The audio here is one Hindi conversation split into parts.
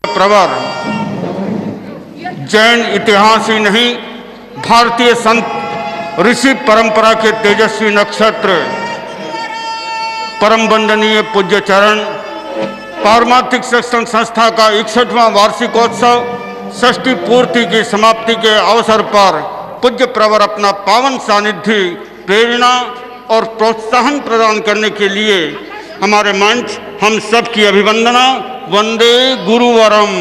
प्रवर जैन इतिहास ही नहीं, भारतीय संत ऋषि परंपरा के तेजस्वी नक्षत्र परम वंदनीय पूज्य चरण पारमार्थिक शिक्षण संस्था का 61वां वार्षिकोत्सव षष्ठी पूर्ति की समाप्ति के अवसर पर पूज्य प्रवर अपना पावन सानिध्य, प्रेरणा और प्रोत्साहन प्रदान करने के लिए हमारे मंच हम सब की अभिवंदना। वंदे गुरुवरम।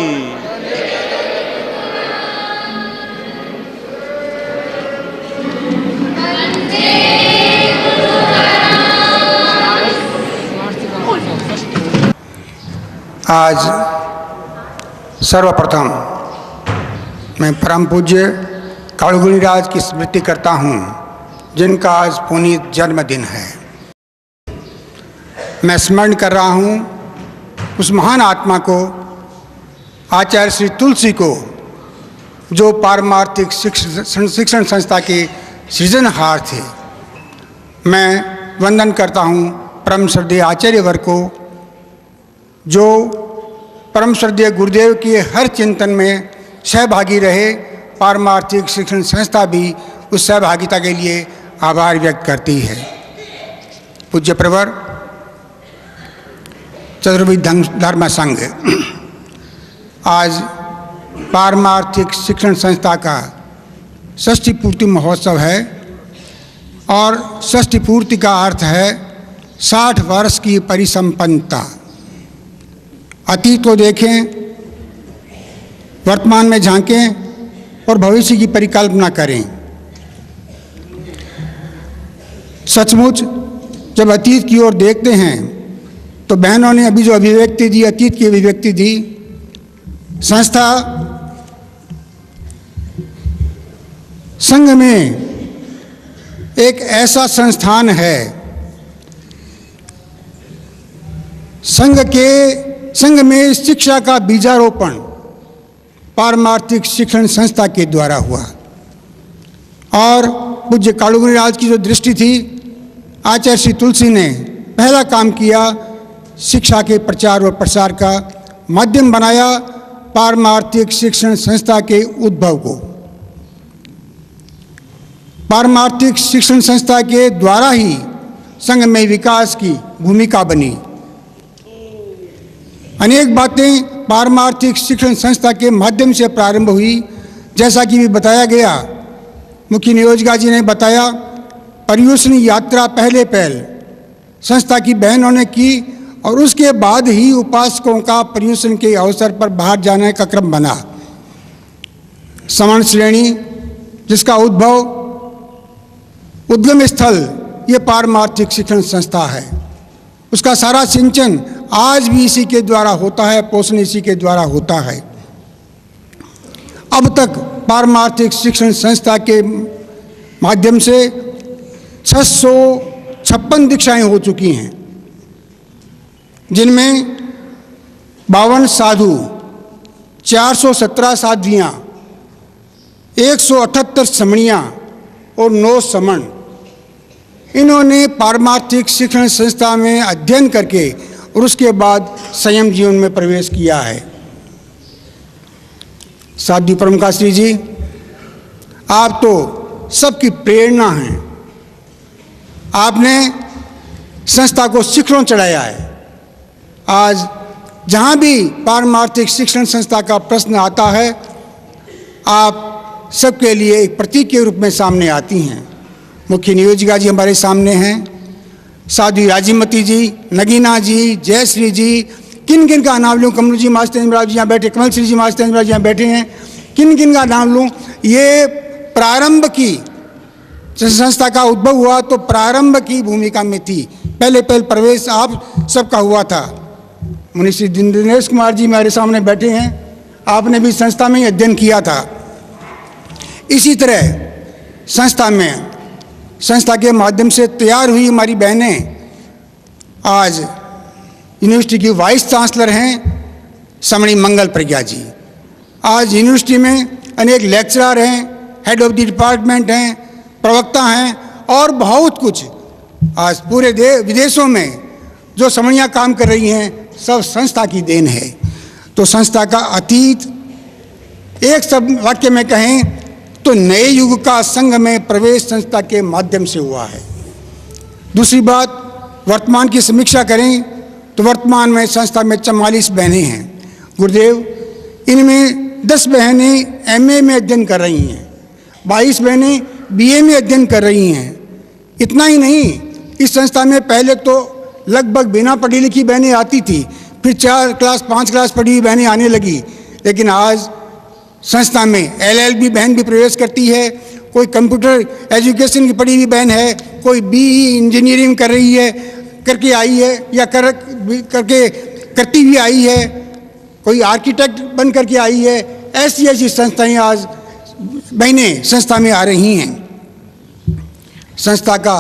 आज सर्वप्रथम मैं परम पूज्य कालुगुणीराज की स्मृति करता हूँ, जिनका आज पुनीत जन्मदिन है। मैं स्मरण कर रहा हूँ उस महान आत्मा को, आचार्य श्री तुलसी को, जो पारमार्थिक शिक्षण संस्था के सृजनहार थे। मैं वंदन करता हूँ परम श्रद्धेय आचार्य वर्ग को, जो परम श्रद्धेय गुरुदेव के हर चिंतन में सहभागी रहे। पारमार्थिक शिक्षण संस्था भी उस सहभागिता के लिए आभार व्यक्त करती है। पूज्य प्रवर चतुर्विध धर्म संघ आज पारमार्थिक शिक्षण संस्था का षष्ठी पूर्ति महोत्सव है, और षष्ठी पूर्ति का अर्थ है 60 वर्ष की परिसंपन्नता। अतीत को देखें, वर्तमान में झांकें और भविष्य की परिकल्पना करें। सचमुच जब अतीत की ओर देखते हैं तो बहनों ने अभी जो अभिव्यक्ति दी, अतीत की अभिव्यक्ति दी। संस्था संघ में एक ऐसा संस्थान है, संघ में शिक्षा का बीजारोपण पारमार्थिक शिक्षण संस्था के द्वारा हुआ। और पूज्य कालुगुणीराज की जो दृष्टि थी, आचार्य श्री तुलसी ने पहला काम किया, शिक्षा के प्रचार और प्रसार का माध्यम बनाया पारमार्थिक शिक्षण संस्था के उद्भव को। पारमार्थिक शिक्षण संस्था के द्वारा ही संघ में विकास की भूमिका बनी। अनेक बातें पारमार्थिक शिक्षण संस्था के माध्यम से प्रारंभ हुई। जैसा कि भी बताया गया, मुख्य नियोजिका जी ने बताया, पर्युषण यात्रा पहले संस्था की बहनों ने की, और उसके बाद ही उपासकों का पर्युषण के अवसर पर बाहर जाने का क्रम बना। सवर्ण श्रेणी, जिसका उद्गम स्थल ये पारमार्थिक शिक्षण संस्था है, उसका सारा सिंचन आज भी इसी के द्वारा होता है, पोषण इसी के द्वारा होता है। अब तक पारमार्थिक शिक्षण संस्था के माध्यम से 656 दीक्षाएं हो चुकी हैं, जिनमें 52 साधु, 417 साध्वियाँ, 178 समणियाँ और 9 समण, इन्होंने पारमार्थिक शिक्षण संस्था में अध्ययन करके और उसके बाद संयम जीवन में प्रवेश किया है। साध्वी परमकाश्री जी, आप तो सबकी प्रेरणा हैं। आपने संस्था को शिखरों चढ़ाया है। आज जहाँ भी पारमार्थिक शिक्षण संस्था का प्रश्न आता है, आप सबके लिए एक प्रतीक के रूप में सामने आती हैं। मुख्य नियोजिका जी हमारे सामने हैं, साध्वी राजीमती जी, नगीना जी, जयश्री जी, किन किन का नाम लूँ? कमल जी मास्टर जी यहाँ बैठे, कमल श्री जी मास्टर जी यहाँ बैठे हैं, किन किन का नाम लूँ? ये प्रारंभ की संस्था का उद्भव हुआ तो प्रारंभ की भूमिका में थी। पहले प्रवेश आप सबका हुआ था। मुनि श्री दिनेश कुमार जी मेरे सामने बैठे हैं, आपने भी संस्था में ही अध्ययन किया था। इसी तरह संस्था के माध्यम से तैयार हुई हमारी बहनें आज यूनिवर्सिटी की वाइस चांसलर हैं, समणी मंगल प्रज्ञा जी। आज यूनिवर्सिटी में अनेक लेक्चरर हैं, हेड ऑफ द डिपार्टमेंट हैं, प्रवक्ता हैं और बहुत कुछ। आज पूरे विदेशों में जो समणियाँ काम कर रही हैं, सब संस्था की देन है। तो संस्था का अतीत एक सब वाक्य में कहें तो नए युग का संघ में प्रवेश संस्था के माध्यम से हुआ है। दूसरी बात, वर्तमान की समीक्षा करें तो वर्तमान में संस्था में 44 बहनें हैं गुरुदेव। इनमें 10 बहनें एमए में अध्ययन कर रही हैं, 22 बहनें बीए में अध्ययन कर रही हैं। इतना ही नहीं, इस संस्था में पहले तो लगभग बिना पढ़ी लिखी बहनें आती थी, फिर 4 क्लास 5 क्लास पढ़ी हुई बहनें आने लगी, लेकिन आज संस्था में LLB बहन भी प्रवेश करती है, कोई कंप्यूटर एजुकेशन की पढ़ी हुई बहन है, कोई BE इंजीनियरिंग कर रही है, करके आई है या करती हुई आई है, कोई आर्किटेक्ट बन करके आई है। ऐसी ऐसी संस्थाएं आज बहनें संस्था में आ रही हैं। संस्था का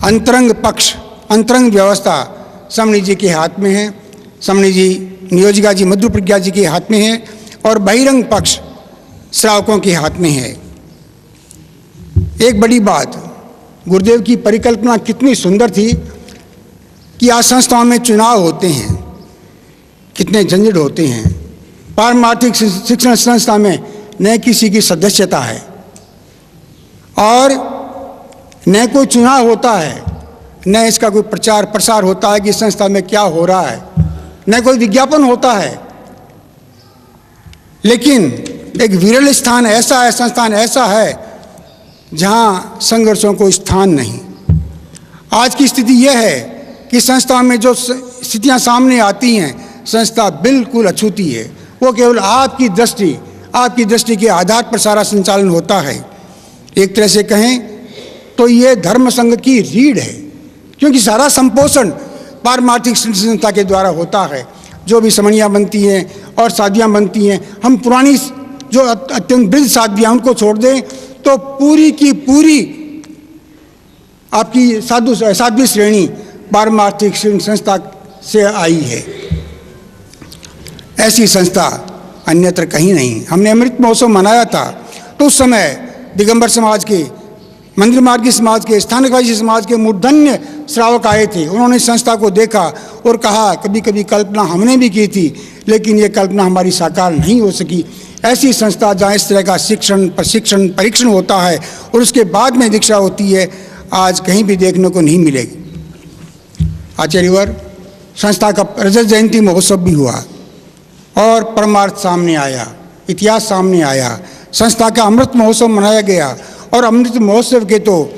अंतरंग पक्ष, अंतरंग व्यवस्था समणी जी के हाथ में है, समणी जी नियोजिका जी मधुर प्रज्ञा जी के हाथ में है, और बहिरंग पक्ष श्रावकों के हाथ में है। एक बड़ी बात, गुरुदेव की परिकल्पना कितनी सुंदर थी कि आज संस्थाओं में चुनाव होते हैं, कितने झंझट होते हैं। पारमार्थिक शिक्षण संस्था में न किसी की सदस्यता है और न कोई चुनाव होता है, न इसका कोई प्रचार प्रसार होता है कि संस्था में क्या हो रहा है, न कोई विज्ञापन होता है। लेकिन एक विरल स्थान ऐसा है, संस्थान ऐसा है जहां संघर्षों को स्थान नहीं। आज की स्थिति यह है कि संस्था में जो स्थितियां सामने आती हैं, संस्था बिल्कुल अछूती है। वो केवल आपकी दृष्टि के आधार पर सारा संचालन होता है। एक तरह से कहें तो ये धर्म संघ की रीढ़ है, क्योंकि सारा संपोषण पारमार्थिक संस्था के द्वारा होता है। जो भी समणियाँ बनती हैं और साधियाँ बनती हैं, हम पुरानी जो अत्यंत वृद्ध साधियाँ उनको छोड़ दें तो पूरी की पूरी आपकी साध्वी श्रेणी पारमार्थिक संस्था से आई है। ऐसी संस्था अन्यत्र कहीं नहीं। हमने अमृत महोत्सव मनाया था तो उस समय दिगंबर समाज के, मंदिर मार्गी समाज के, स्थानकवासी समाज के मूर्धन्य श्रावक आए थे। उन्होंने संस्था को देखा और कहा, कभी कभी कल्पना हमने भी की थी, लेकिन ये कल्पना हमारी साकार नहीं हो सकी। ऐसी संस्था जहाँ इस तरह का शिक्षण, प्रशिक्षण, परीक्षण होता है और उसके बाद में दीक्षा होती है, आज कहीं भी देखने को नहीं मिलेगी। आचार्यवर, संस्था का रजत जयंती महोत्सव भी हुआ और परमार्थ सामने आया, इतिहास सामने आया। संस्था का अमृत महोत्सव मनाया गया और अमृत महोत्सव के तो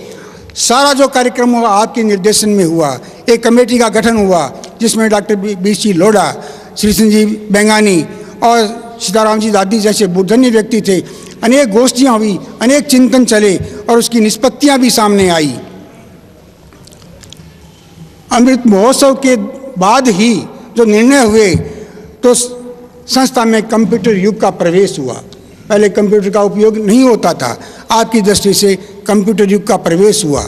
सारा जो कार्यक्रम हुआ आपके निर्देशन में हुआ। एक कमेटी का गठन हुआ जिसमें डॉक्टर BC लोढ़ा, श्री सिंह जी बेंगानी और सीताराम जी दादी जैसे बुद्धन्य व्यक्ति थे। अनेक गोष्ठियाँ हुई, अनेक चिंतन चले और उसकी निष्पत्तियाँ भी सामने आई। अमृत महोत्सव के बाद ही जो निर्णय हुए तो संस्था में कंप्यूटर युग का प्रवेश हुआ। पहले कंप्यूटर का उपयोग नहीं होता था, आपकी दृष्टि से कंप्यूटर युग का प्रवेश हुआ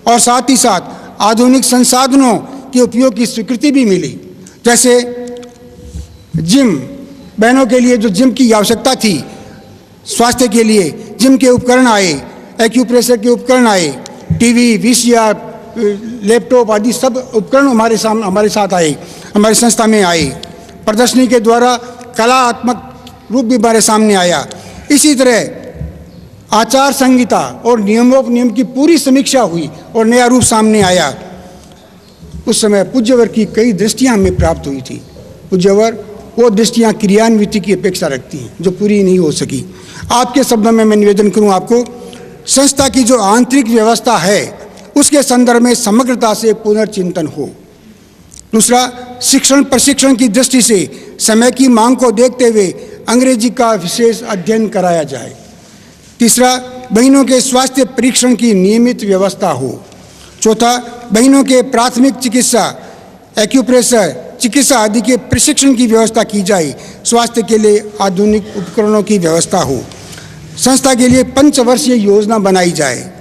और साथ ही साथ आधुनिक संसाधनों के उपयोग की स्वीकृति भी मिली। जैसे जिम, बहनों के लिए जो जिम की आवश्यकता थी, स्वास्थ्य के लिए जिम के उपकरण आए, एक्यूप्रेशर के उपकरण आए, TV, VCR, लैपटॉप आदि सब उपकरण हमारे साथ आए, हमारी संस्था में आए। प्रदर्शनी के द्वारा कलात्मक रूप भी हमारे सामने आया। इसी तरह आचार संहिता और नियमोपनियम की पूरी समीक्षा हुई और नया रूप सामने आया। उस समय पूज्यवर की कई दृष्टियां हमें प्राप्त हुई थी। पूज्यवर वो दृष्टियां क्रियान्विति की अपेक्षा रखती हैं जो पूरी नहीं हो सकी। आपके शब्दों में मैं निवेदन करूं आपको, संस्था की जो आंतरिक व्यवस्था है उसके संदर्भ में समग्रता से पुनर्चिंतन हो। दूसरा, शिक्षण प्रशिक्षण की दृष्टि से समय की मांग को देखते हुए अंग्रेजी का विशेष अध्ययन कराया जाए। तीसरा, बहनों के स्वास्थ्य परीक्षण की नियमित व्यवस्था हो। चौथा, बहनों के प्राथमिक चिकित्सा, एक्यूप्रेशर, चिकित्सा आदि के प्रशिक्षण की व्यवस्था की जाए। स्वास्थ्य के लिए आधुनिक उपकरणों की व्यवस्था हो। संस्था के लिए 5 वर्षीय योजना बनाई जाए।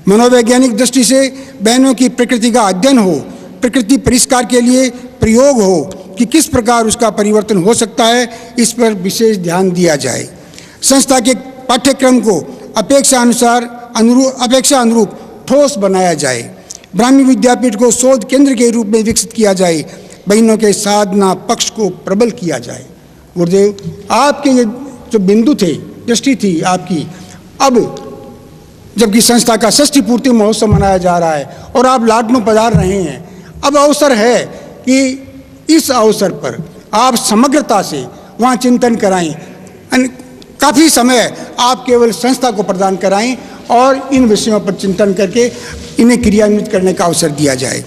मनोवैज्ञानिक दृष्टि से बहनों की प्रकृति का अध्ययन हो, प्रकृति परिष्कार के लिए प्रयोग हो कि किस प्रकार उसका परिवर्तन हो सकता है, इस पर विशेष ध्यान दिया जाए। संस्था के पाठ्यक्रम को अपेक्षा अनुरूप ठोस बनाया जाए। ब्राह्मी विद्यापीठ को शोध केंद्र के रूप में विकसित किया जाए। बहनों के साधना पक्ष को प्रबल किया जाए। गुरुदेव, आपके ये जो बिंदु थे, दृष्टि थी आपकी, अब जबकि संस्था का षष्ठी पूर्ति महोत्सव मनाया जा रहा है और आप लाट में पधार रहे हैं, अब अवसर है कि इस अवसर पर आप समग्रता से वहाँ चिंतन कराएं। काफ़ी समय आप केवल संस्था को प्रदान कराएं और इन विषयों पर चिंतन करके इन्हें क्रियान्वित करने का अवसर दिया जाए।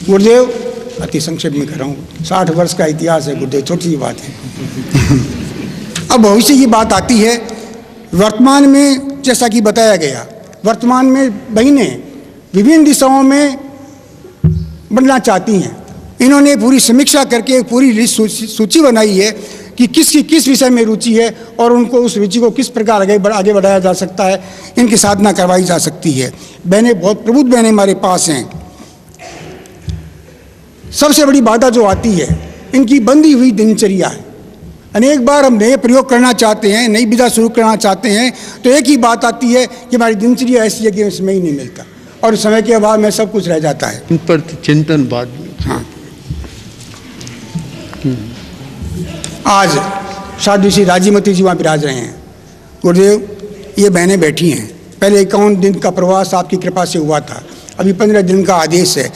गुरुदेव, अति संक्षेप में कर रहा हूँ, 60 वर्ष का इतिहास है गुरुदेव, छोटी सी बात है। अब भविष्य की बात आती है। वर्तमान में जैसा कि बताया गया, वर्तमान में बहनें विभिन्न दिशाओं में बनना चाहती हैं। इन्होंने पूरी समीक्षा करके एक पूरी सूची बनाई है कि किसकी किस विषय में रुचि है और उनको उस रुचि को किस प्रकार आगे बढ़ाया जा सकता है, इनकी साधना करवाई जा सकती है। बहनें बहुत प्रबुद्ध बहनें हमारे पास हैं। सबसे बड़ी बाधा जो आती है, इनकी बंधी हुई दिनचर्या है। अनेक बार हम नए प्रयोग करना चाहते हैं, नई विधा शुरू करना चाहते हैं, तो एक ही बात आती है कि हमारी दिनचर्या ऐसी है कि समय ही नहीं मिलता और समय के अभाव में सब कुछ रह जाता है। इन पर चिंतन बाद में। हाँ, आज साधु श्री राजीमती जी वहाँ विराज रहे हैं। गुरुदेव, ये बहनें बैठी हैं। पहले 51 दिन का प्रवास आपकी कृपा से हुआ था, अभी 15 दिन का आदेश है।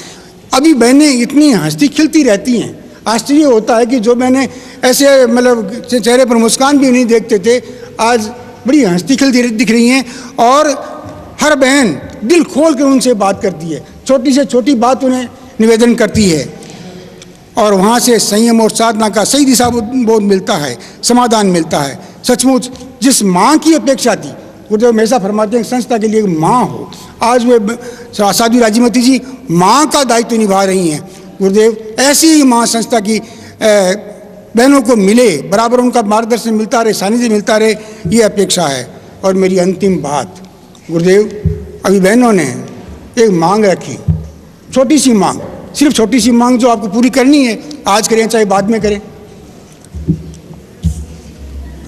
अभी बहनें इतनी हंसती खिलती रहती हैं, आश्चर्य होता है कि जो बहनें ऐसे मतलब चेहरे पर मुस्कान भी नहीं देखते थे, आज बड़ी हंसती खिलती दिख रही हैं और हर बहन दिल खोल कर उनसे बात करती है, छोटी से छोटी बात उन्हें निवेदन करती है और वहाँ से संयम और साधना का सही दिशा बोध मिलता है, समाधान मिलता है। सचमुच जिस माँ की अपेक्षा थी, गुरुदेव हमेशा फरमाते हैं संस्था के लिए एक माँ हो, आज वे साधु राजीमती जी माँ का दायित्व निभा रही हैं। गुरुदेव, ऐसी ही माँ संस्था की बहनों को मिले, बराबर उनका मार्गदर्शन मिलता रहे, सानिध्य मिलता रहे, ये अपेक्षा है। और मेरी अंतिम बात, गुरुदेव, अभी बहनों ने एक मांग रखी, छोटी सी मांग, सिर्फ छोटी सी मांग जो आपको पूरी करनी है, आज करें चाहे बाद में करें।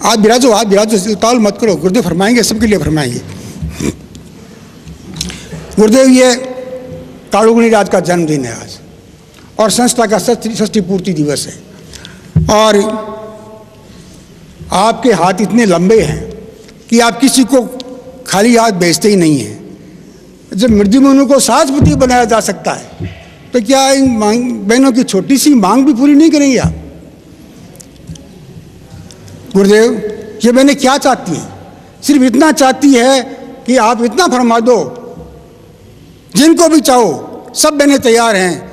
आज बिराजो, ताल मत करो। गुरुदेव फरमाएंगे, सबके लिए फरमाएंगे। गुरुदेव, ये कालुगुणी राज का जन्मदिन है आज और संस्था का षष्ठी पूर्ति दिवस है और आपके हाथ इतने लंबे हैं कि आप किसी को खाली हाथ भेजते ही नहीं हैं। जब मृत्युमनु को सहस्रपति बनाया जा सकता है, तो क्या इन बहनों की छोटी सी मांग भी पूरी नहीं करेंगे आप? गुरुदेव, ये बहनें क्या चाहती हैं? सिर्फ इतना चाहती है कि आप इतना फरमा दो, जिनको भी चाहो सब बहनें तैयार हैं।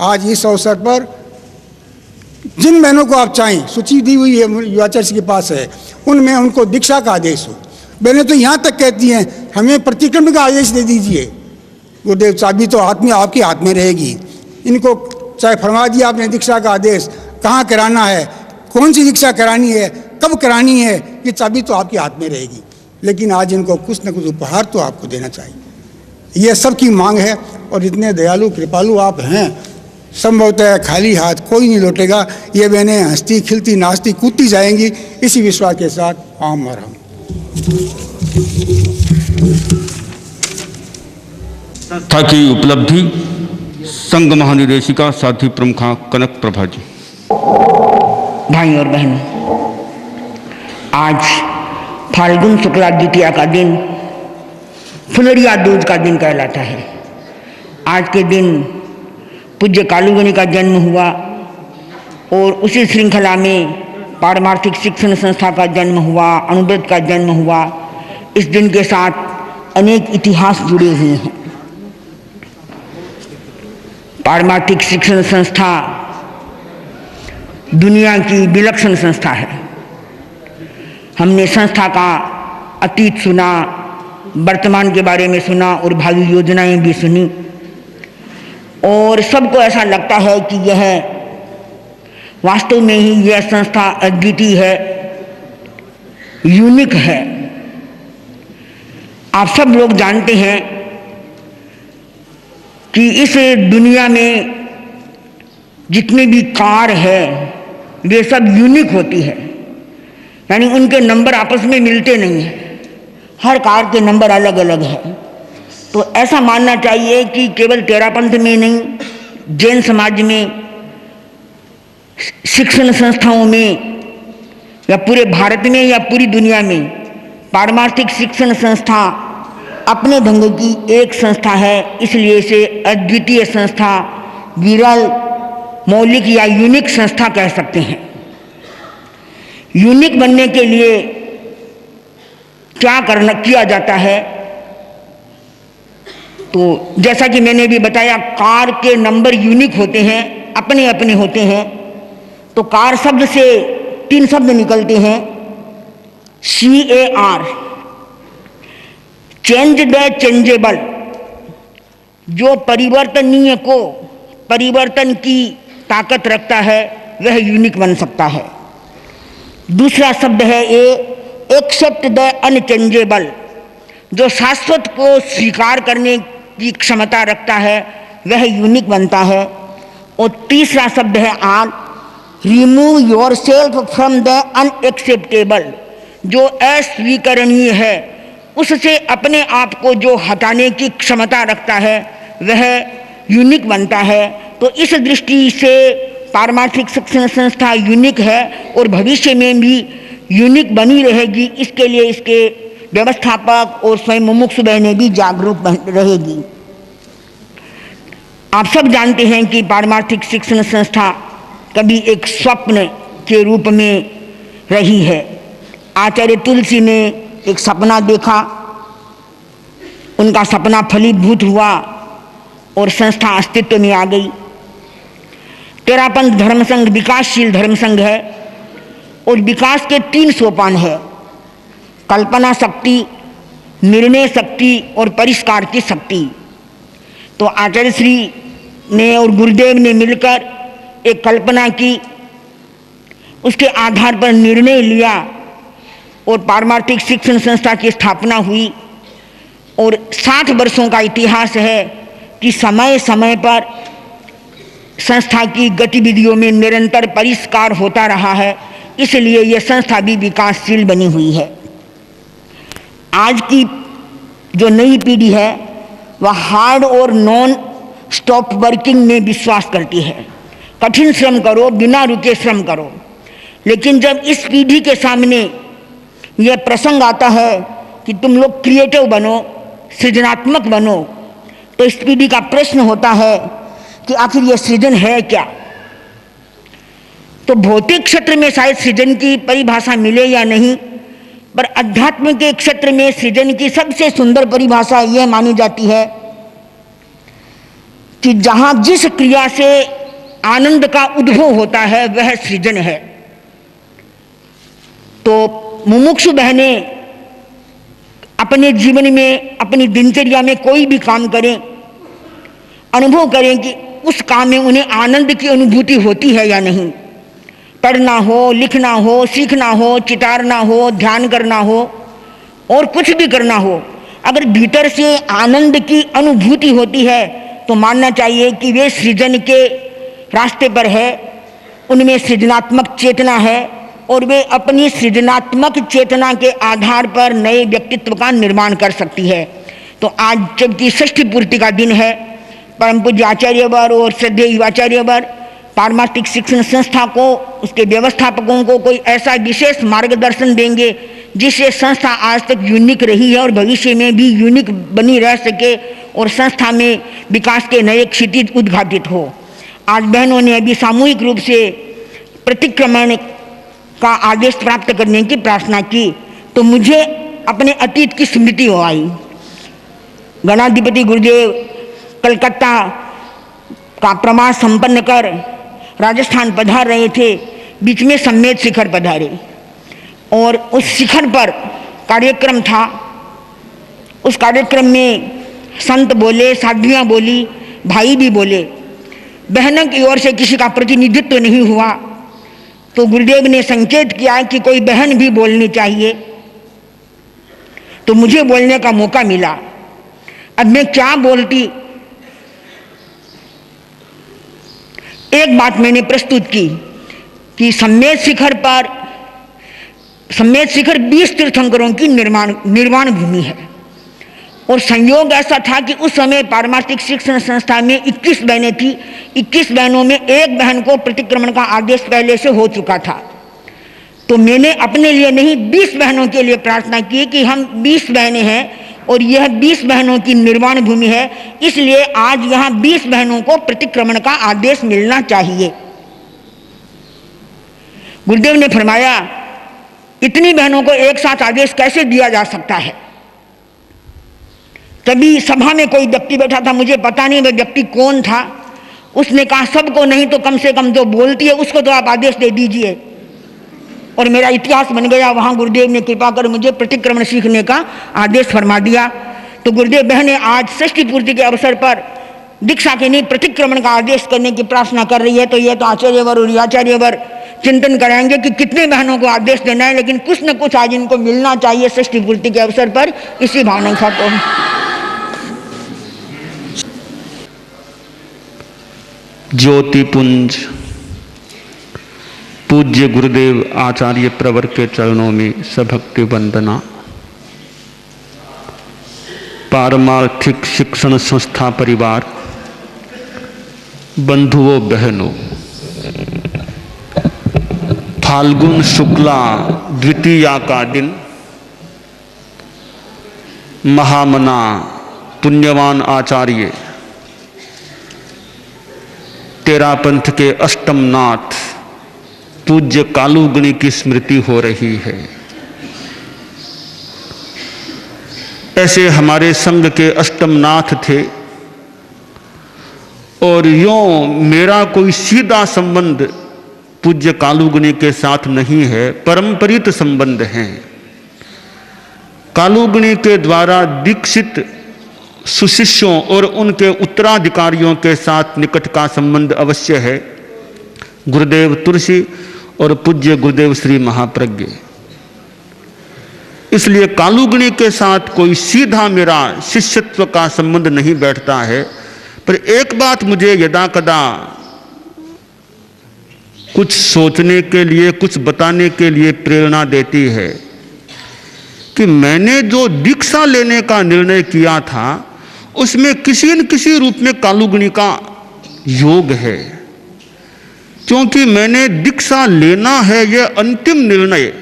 आज इस अवसर पर जिन बहनों को आप चाहें, सूची दी हुई है युवाचार्य के पास है, उनमें उनको दीक्षा का आदेश हो। बहनें तो यहाँ तक कहती हैं हमें प्रतिक्रमण का आदेश दे दीजिए। गुरुदेव, चाबी तो हाथ में, आपके हाथ में रहेगी। इनको चाहे फरमा दिया आपने दीक्षा का आदेश, कहाँ कराना है, कौन सी दीक्षा करानी है, कब करानी है, ये चाबी तो आपके हाथ में रहेगी। लेकिन आज इनको कुछ न कुछ उपहार तो आपको देना चाहिए, ये सबकी मांग है। और इतने दयालु कृपालु आप हैं, संभवतः खाली हाथ कोई नहीं लौटेगा। ये बहनें हंसती खिलती नाचती कूदती जाएंगी, इसी विश्वास के साथ आम और हम। संस्था की उपलब्धि संघ महानिदेशिका साथी प्रमुखा कनक प्रभा जी। भाई और बहनों, आज फाल्गुन शुक्ला द्वितीया का दिन फुलरिया दूज का दिन कहलाता है। आज के दिन पूज्य कालुगुणी का जन्म हुआ और उसी श्रृंखला में पारमार्थिक शिक्षण संस्था का जन्म हुआ, अनुव्रत का जन्म हुआ। इस दिन के साथ अनेक इतिहास जुड़े हुए हैं। पारमार्थिक शिक्षण संस्था दुनिया की विलक्षण संस्था है। हमने संस्था का अतीत सुना, वर्तमान के बारे में सुना और भावी योजनाएं भी सुनी और सबको ऐसा लगता है कि यह वास्तव में ही यह संस्था अद्वितीय है, यूनिक है। आप सब लोग जानते हैं कि इस दुनिया में जितने भी कार है वे सब यूनिक होती है, यानी उनके नंबर आपस में मिलते नहीं हैं, हर कार के नंबर अलग अलग है। तो ऐसा मानना चाहिए कि केवल तेरापंथ में नहीं, जैन समाज में शिक्षण संस्थाओं में या पूरे भारत में या पूरी दुनिया में पारमार्थिक शिक्षण संस्था अपने ढंग की एक संस्था है, इसलिए इसे अद्वितीय संस्था, विरल, मौलिक या यूनिक संस्था कह सकते हैं। यूनिक बनने के लिए क्या किया जाता है? तो जैसा कि मैंने भी बताया, कार के नंबर यूनिक होते हैं, अपने अपने होते हैं। तो कार शब्द से 3 शब्द निकलते हैं, CAR, चेंज द चेंजेबल, जो परिवर्तनीय को परिवर्तन की ताकत रखता है वह यूनिक बन सकता है। दूसरा शब्द है एक्सेप्ट द अनचेंजेबल, जो शाश्वत को स्वीकार करने की क्षमता रखता है वह यूनिक बनता है। और तीसरा शब्द है remove your self from the unacceptable, जो अस्वीकरणीय है उससे अपने आप को जो हटाने की क्षमता रखता है वह यूनिक बनता है। तो इस दृष्टि से पारमार्थिक शिक्षण संस्था यूनिक है और भविष्य में भी यूनिक बनी रहेगी। इसके लिए इसके व्यवस्थापक और स्वयं मुमुक्षु बहनें भी जागरूक रहेगी। आप सब जानते हैं कि पारमार्थिक शिक्षण संस्था कभी एक स्वप्न के रूप में रही है। आचार्य तुलसी ने एक सपना देखा, उनका सपना फलीभूत हुआ और संस्था अस्तित्व में आ गई। तेरापंथ धर्म संघ विकासशील धर्म संघ है और विकास के 3 सोपान है, कल्पना शक्ति, निर्णय शक्ति और परिष्कार की शक्ति। तो आचार्य श्री ने और गुरुदेव ने मिलकर एक कल्पना की, उसके आधार पर निर्णय लिया और पारमार्थिक शिक्षण संस्था की स्थापना हुई। और 60 वर्षों का इतिहास है कि समय समय पर संस्था की गतिविधियों में निरंतर परिष्कार होता रहा है, इसलिए यह संस्था भी विकासशील बनी हुई है। आज की जो नई पीढ़ी है वह हार्ड और नॉन स्टॉप वर्किंग में विश्वास करती है। कठिन श्रम करो, बिना रुके श्रम करो। लेकिन जब इस पीढ़ी के सामने यह प्रसंग आता है कि तुम लोग क्रिएटिव बनो, सृजनात्मक बनो, तो इस पीढ़ी का प्रश्न होता है कि आखिर यह सृजन है क्या। तो भौतिक क्षेत्र में शायद सृजन की परिभाषा मिले या नहीं, पर अध्यात्म के क्षेत्र में सृजन की सबसे सुंदर परिभाषा यह मानी जाती है कि जहां जिस क्रिया से आनंद का उद्भव होता है वह सृजन है। तो मुमुक्षु बहनें अपने जीवन में, अपनी दिनचर्या में कोई भी काम करें, अनुभव करें कि उस काम में उन्हें आनंद की अनुभूति होती है या नहीं। पढ़ना हो, लिखना हो, सीखना हो, चितारना हो, ध्यान करना हो और कुछ भी करना हो, अगर भीतर से आनंद की अनुभूति होती है तो मानना चाहिए कि वे सृजन के रास्ते पर है, उनमें सृजनात्मक चेतना है और वे अपनी सृजनात्मक चेतना के आधार पर नए व्यक्तित्व का निर्माण कर सकती है। तो आज जबकि षष्ठी पूर्ति का दिन है, परम पूज्य आचार्यवर और श्रद्धेय युवाचार्यवर पारमार्थिक शिक्षण संस्था को, उसके व्यवस्थापकों को कोई ऐसा विशेष मार्गदर्शन देंगे जिससे संस्था आज तक यूनिक रही है और भविष्य में भी यूनिक बनी रह सके और संस्था में विकास के नए क्षितिज उद्घाटित हो। आज बहनों ने अभी सामूहिक रूप से प्रतिक्रमण का आदेश प्राप्त करने की प्रार्थना की, तो मुझे अपने अतीत की स्मृति हो आई। गणाधिपति गुरुदेव कलकत्ता का प्रमाण संपन्न कर राजस्थान पधार रहे थे, बीच में सम्मेद शिखर पधारे और उस शिखर पर कार्यक्रम था। उस कार्यक्रम में संत बोले, साध्वियाँ बोली, भाई भी बोले। बहनों की ओर से किसी का प्रतिनिधित्व नहीं हुआ, तो गुरुदेव ने संकेत किया कि कोई बहन भी बोलनी चाहिए, तो मुझे बोलने का मौका मिला। अब मैं क्या बोलती, एक बात मैंने प्रस्तुत की कि सम्मेद शिखर 20 तीर्थंकरों की निर्वाण भूमि है और संयोग ऐसा था कि उस समय पारमार्थिक शिक्षण संस्था में 21 बहनें थी। 21 बहनों में एक बहन को प्रतिक्रमण का आदेश पहले से हो चुका था। तो मैंने अपने लिए नहीं 20 बहनों के लिए प्रार्थना की कि हम 20 बहनें हैं और यह 20 बहनों की निर्वाण भूमि है, इसलिए आज यहाँ 20 बहनों को प्रतिक्रमण का आदेश मिलना चाहिए। गुरुदेव ने फरमाया, इतनी बहनों को एक साथ आदेश कैसे दिया जा सकता है? तभी सभा में कोई व्यक्ति बैठा था, मुझे पता नहीं वह व्यक्ति कौन था। उसने कहा, सबको नहीं तो कम से कम जो बोलती है उसको तो आप आदेश दे दीजिए। और मेरा इतिहास बन गया। वहाँ गुरुदेव ने कृपा कर मुझे प्रतिक्रमण सीखने का आदेश फरमा दिया। तो गुरुदेव बहनें आज षष्ठी पूर्ति के अवसर पर दीक्षा के नहीं प्रतिक्रमण का आदेश करने की प्रार्थना कर रही है। तो यह तो आचार्यवर और आचार्यवर चिंतन कराएंगे कि कितने बहनों को आदेश देना है, लेकिन कुछ न कुछ आज इनको मिलना चाहिए षष्ठी पूर्ति के अवसर पर। इसी भावना के साथ ज्योतिपुंज पूज्य गुरुदेव आचार्य प्रवर के चरणों में सभक्ति वंदना। पारमार्थिक शिक्षण संस्था परिवार, बंधुओं बहनों, फाल्गुन शुक्ला द्वितीया का दिन महामना पुण्यवान आचार्य तेरापंथ के अष्टम नाथ पूज्य कालूगणी की स्मृति हो रही है। ऐसे हमारे संघ के अष्टम नाथ थे और यों मेरा कोई सीधा संबंध पूज्य कालूगणी के साथ नहीं है, परंपरित संबंध हैं। कालूगणी के द्वारा दीक्षित सुशिष्यों और उनके उत्तराधिकारियों के साथ निकट का संबंध अवश्य है। गुरुदेव तुलसी और पूज्य गुरुदेव श्री महाप्रज्ञ, इसलिए कालूगणी के साथ कोई सीधा मेरा शिष्यत्व का संबंध नहीं बैठता है। पर एक बात मुझे यदा कदा कुछ सोचने के लिए, कुछ बताने के लिए प्रेरणा देती है कि मैंने जो दीक्षा लेने का निर्णय किया था उसमें किसी न किसी रूप में कालूगणी का योग है। क्योंकि मैंने दीक्षा लेना है, यह अंतिम निर्णय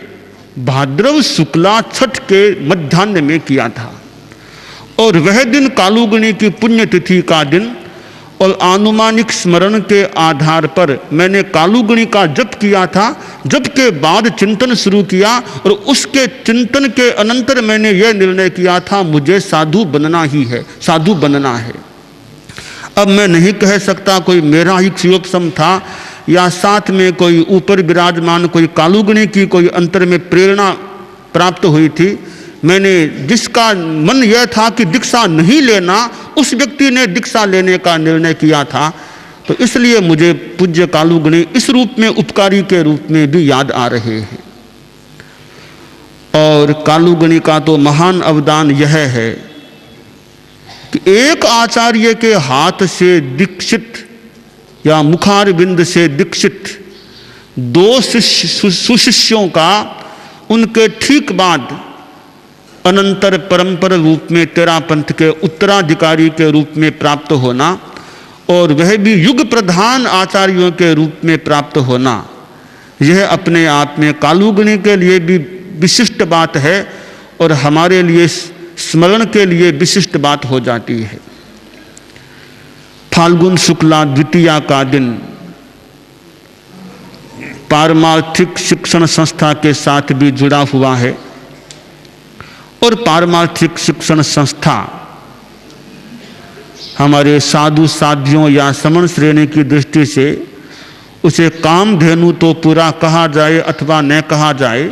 भाद्रव शुक्ला छठ के मध्याह्न में किया था और वह दिन कालूगणी की पुण्यतिथि का दिन और आनुमानिक स्मरण के आधार पर मैंने कालूगणी का जप किया था। जप के बाद चिंतन शुरू किया और उसके चिंतन के अनंतर मैंने यह निर्णय किया था, मुझे साधु बनना ही है, साधु बनना है। अब मैं नहीं कह सकता कोई मेरा ही क्षयोपम था या साथ में कोई ऊपर विराजमान कोई कालूगणी की कोई अंतर में प्रेरणा प्राप्त हुई थी। मैंने जिसका मन यह था कि दीक्षा नहीं लेना, उस व्यक्ति ने दीक्षा लेने का निर्णय किया था। तो इसलिए मुझे पूज्य कालूगणी इस रूप में उपकारी के रूप में भी याद आ रहे हैं। और कालूगणी का तो महान अवदान यह है कि एक आचार्य के हाथ से दीक्षित या मुखारविंद से दीक्षित दो सुशिष्यों का उनके ठीक बाद अनंतर परंपर रूप में तेरापंथ के उत्तराधिकारी के रूप में प्राप्त होना और वह भी युग प्रधान आचार्यों के रूप में प्राप्त होना, यह अपने आप में कालूगणी के लिए भी विशिष्ट बात है और हमारे लिए स्मरण के लिए विशिष्ट बात हो जाती है। फाल्गुन शुक्ला द्वितीया का दिन पारमार्थिक शिक्षण संस्था के साथ भी जुड़ा हुआ है और पारमार्थिक शिक्षण संस्था हमारे साधु साधियों या समण श्रेणी की दृष्टि से उसे कामधेनु तो पूरा कहा जाए अथवा न कहा जाए,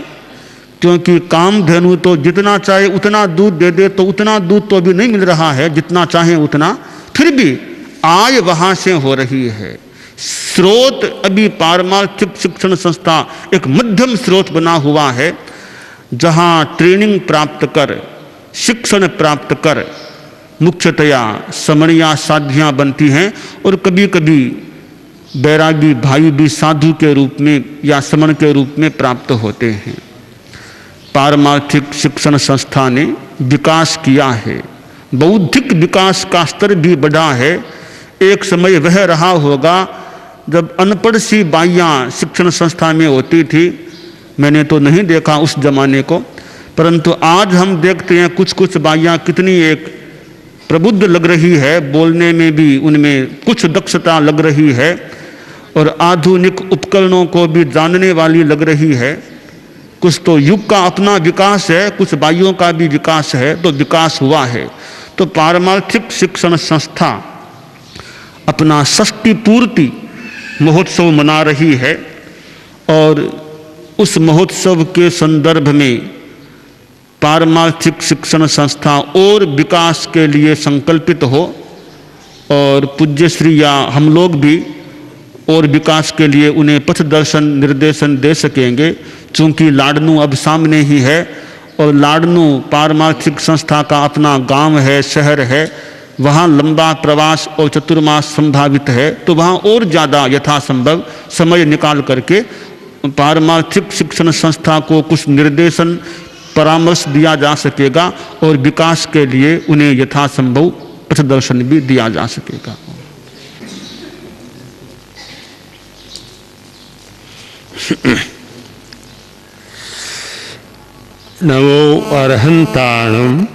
क्योंकि कामधेनु तो जितना चाहे उतना दूध दे दे, तो उतना दूध तो अभी नहीं मिल रहा है जितना चाहे उतना, फिर भी आय वहाँ से हो रही है। स्रोत अभी पारमार्थिक शिक्षण संस्था एक मध्यम स्रोत बना हुआ है, जहाँ ट्रेनिंग प्राप्त कर, शिक्षण प्राप्त कर मुख्यतया समणिया साध्वियाँ बनती हैं और कभी कभी बैरागी भाई भी साधु के रूप में या समण के रूप में प्राप्त होते हैं। पारमार्थिक शिक्षण संस्था ने विकास किया है, बौद्धिक विकास का स्तर भी बढ़ा है। एक समय वह रहा होगा जब अनपढ़ सी बाइयाँ शिक्षण संस्था में होती थी। मैंने तो नहीं देखा उस जमाने को, परंतु आज हम देखते हैं कुछ कुछ बाइयाँ कितनी एक प्रबुद्ध लग रही है, बोलने में भी उनमें कुछ दक्षता लग रही है और आधुनिक उपकरणों को भी जानने वाली लग रही है। कुछ तो युग का अपना विकास है, कुछ बाइयों का भी विकास है, तो विकास हुआ है। तो पारमार्थिक शिक्षण संस्था अपना षष्ठी पूर्ति महोत्सव मना रही है और उस महोत्सव के संदर्भ में पारमार्थिक शिक्षण संस्था और विकास के लिए संकल्पित हो और पूज्य श्री या हम लोग भी और विकास के लिए उन्हें पथ दर्शन निर्देशन दे सकेंगे। चूँकि लाडनू अब सामने ही है और लाडनू पारमार्थिक संस्था का अपना गांव है, शहर है, वहाँ लंबा प्रवास और चतुर्मास संभावित है, तो वहाँ और ज़्यादा यथासंभव समय निकाल करके पारमार्थिक शिक्षण संस्था को कुछ निर्देशन परामर्श दिया जा सकेगा और विकास के लिए उन्हें यथासंभव पथ दर्शन भी दिया जा सकेगा। नमो अरहंताणम,